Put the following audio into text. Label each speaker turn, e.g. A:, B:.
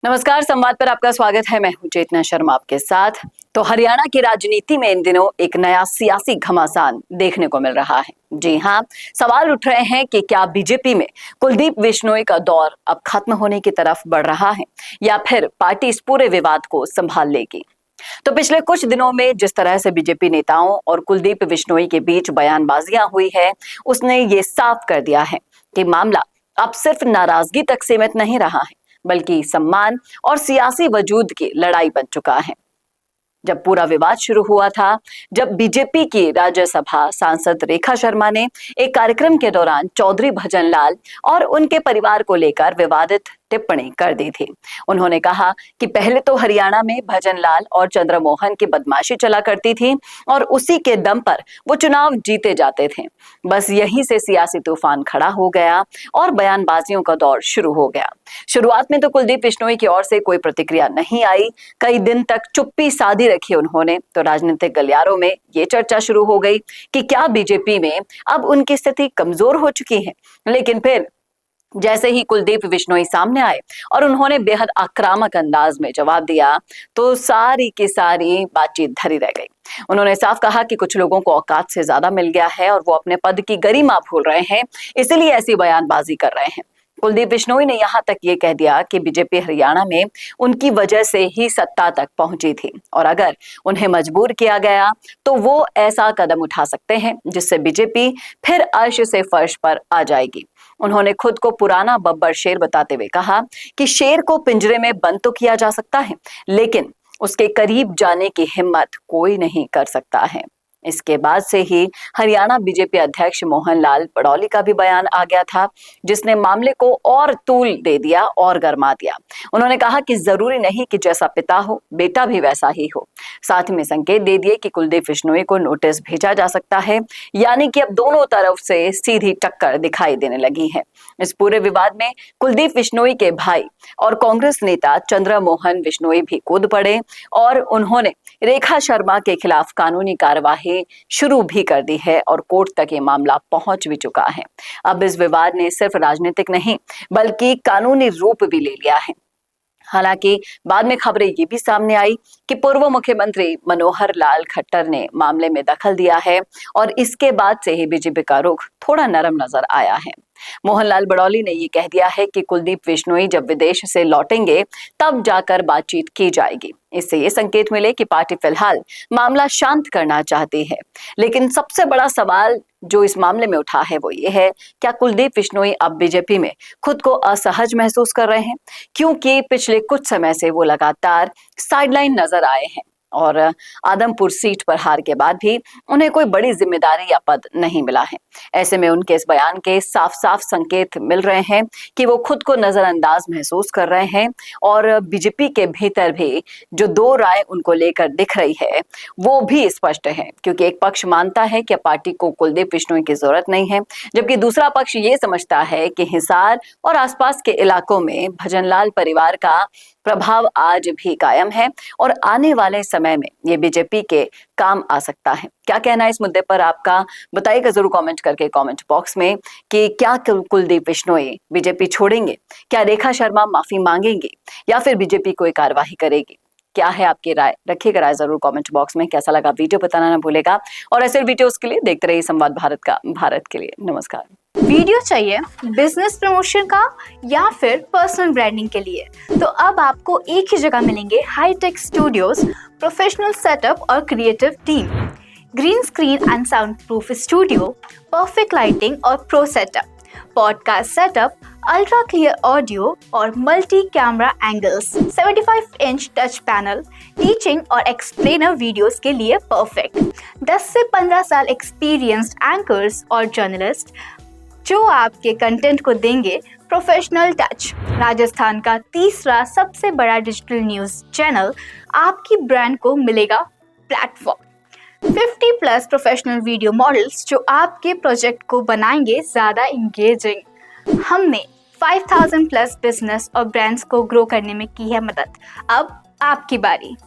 A: नमस्कार, संवाद पर आपका स्वागत है। मैं हूं चेतना शर्मा आपके साथ। तो हरियाणा की राजनीति में इन दिनों एक नया सियासी घमासान देखने को मिल रहा है। जी हां, सवाल उठ रहे हैं कि क्या बीजेपी में कुलदीप बिश्नोई का दौर अब खत्म होने की तरफ बढ़ रहा है या फिर पार्टी इस पूरे विवाद को संभाल लेगी। तो पिछले कुछ दिनों में जिस तरह से बीजेपी नेताओं और कुलदीप बिश्नोई के बीच बयानबाजियां हुई है, उसने ये साफ कर दिया है कि मामला अब सिर्फ नाराजगी तक सीमित नहीं रहा है, बल्कि सम्मान और सियासी वजूद की लड़ाई बन चुका है। जब पूरा विवाद शुरू हुआ था, जब बीजेपी की राज्यसभा सांसद रेखा शर्मा ने एक कार्यक्रम के दौरान चौधरी भजनलाल और उनके परिवार को लेकर विवादित टिप्पणी कर दी थी। उन्होंने कहा कि पहले तो हरियाणा में भजनलाल और चंद्रमोहन की बदमाशी चला करती थी और उसी के दम पर वो चुनाव जीते जाते थे। बस यहीं से सियासी तूफान खड़ा हो गया और बयानबाजियों का दौर शुरू हो गया। शुरुआत में तो कुलदीप बिश्नोई की ओर से कोई प्रतिक्रिया नहीं आई। कई दिन तक चुप्पी साधी रखी उन्होंने। तो राजनीतिक गलियारों में ये चर्चा शुरू हो गई कि क्या बीजेपी में अब उनकी स्थिति कमजोर हो चुकी है। लेकिन फिर जैसे ही कुलदीप बिश्नोई सामने आए और उन्होंने बेहद आक्रामक अंदाज में जवाब दिया, तो सारी की सारी बातचीत धरी रह गई। उन्होंने साफ कहा कि कुछ लोगों को औकात से ज्यादा मिल गया है और वो अपने पद की गरिमा भूल रहे हैं, इसीलिए ऐसी बयानबाजी कर रहे हैं। कुलदीप बिश्नोई ने यहां तक ये कह दिया कि बीजेपी हरियाणा में उनकी वजह से ही सत्ता तक पहुंची थी और अगर उन्हें मजबूर किया गया तो वो ऐसा कदम उठा सकते हैं जिससे बीजेपी फिर अर्श से फर्श पर आ जाएगी। उन्होंने खुद को पुराना बब्बर शेर बताते हुए कहा कि शेर को पिंजरे में बंद तो किया जा सकता है, लेकिन उसके करीब जाने की हिम्मत कोई नहीं कर सकता है। इसके बाद से ही हरियाणा बीजेपी अध्यक्ष मोहन लाल बड़ौली का भी बयान आ गया था, जिसने मामले को और तूल दे दिया और गरमा दिया। उन्होंने कहा कि जरूरी नहीं कि जैसा पिता हो बेटा भी वैसा ही हो। साथ में संकेत दे दिए कि कुलदीप बिश्नोई को नोटिस भेजा जा सकता है, यानी कि अब दोनों तरफ से सीधी टक्कर दिखाई देने लगी है। इस पूरे विवाद में कुलदीप बिश्नोई के भाई और कांग्रेस नेता चंद्रमोहन बिश्नोई भी कूद पड़े और उन्होंने रेखा शर्मा के खिलाफ कानूनी कार्यवाही शुरू भी कर दी है और कोर्ट तक ये मामला पहुंच भी चुका है। अब इस विवाद ने सिर्फ राजनीतिक नहीं बल्कि कानूनी रूप भी ले लिया है। हालांकि बाद में खबरें ये भी सामने आई कि पूर्व मुख्यमंत्री मनोहर लाल खट्टर ने मामले में दखल दिया है और इसके बाद से ही बीजेपी का रुख थोड़ा नरम नजर आया है। मोहनलाल बड़ौली ने ये कह दिया है कि कुलदीप बिश्नोई जब विदेश से लौटेंगे तब जाकर बातचीत की जाएगी। इससे ये संकेत मिले कि पार्टी फिलहाल मामला शांत करना चाहती है। लेकिन सबसे बड़ा सवाल जो इस मामले में उठा है वो ये है, क्या कुलदीप बिश्नोई अब बीजेपी में खुद को असहज महसूस कर रहे हैं, क्योंकि पिछले कुछ समय से वो लगातार साइडलाइन नजर आए हैं और आदमपुर सीट पर हार के बाद भी उन्हें कोई बड़ी जिम्मेदारी या पद नहीं मिला है। ऐसे में उनके इस बयान के साफ साफ संकेत मिल रहे हैं कि वो खुद को नजरअंदाज महसूस कर रहे हैं और बीजेपी के भीतर भी जो दो राय उनको लेकर दिख रही है वो भी स्पष्ट है, क्योंकि एक पक्ष मानता है कि पार्टी को कुलदीप बिश्नोई की जरूरत नहीं है, जबकि दूसरा पक्ष ये समझता है कि हिसार और आसपास के इलाकों में भजनलाल परिवार का प्रभाव आज भी कायम है और आने वाले समय में ये बीजेपी के काम आ सकता है। क्या कहना है इस मुद्दे पर आपका, बताइएगा जरूर कमेंट करके कमेंट बॉक्स में कि क्या कुलदीप बिश्नोई बीजेपी छोड़ेंगे, क्या रेखा शर्मा माफी मांगेंगे या फिर बीजेपी कोई कार्यवाही करेगी। क्या है आपकी राय, रखिएगा राय जरूर कमेंट बॉक्स में। कैसा लगा वीडियो बताना ना भूलेगा और ऐसे वीडियोस के लिए देखते रहिए संवाद भारत का, भारत के लिए। नमस्कार।
B: वीडियो चाहिए बिजनेस प्रमोशन का या फिर पर्सनल ब्रांडिंग के लिए, तो अब आपको एक ही जगह मिलेंगे हाईटेक स्टूडियोज, प्रोफेशनल सेटअप और creative team, green screen and sound proof studio, perfect lighting और pro setup, podcast setup, ultra clear audio और multi camera angles, 75 inch touch panel, teaching और एक्सप्लेनर वीडियोस के लिए परफेक्ट, 10 से 15 साल experienced anchors और journalist जो आपके कंटेंट को देंगे प्रोफेशनल टच। राजस्थान का तीसरा सबसे बड़ा डिजिटल न्यूज चैनल आपकी ब्रांड को मिलेगा प्लेटफॉर्म। 50+ प्रोफेशनल वीडियो मॉडल्स जो आपके प्रोजेक्ट को बनाएंगे ज्यादा इंगेजिंग। हमने 5000+ बिजनेस और ब्रांड्स को ग्रो करने में की है मदद। अब आपकी बारी।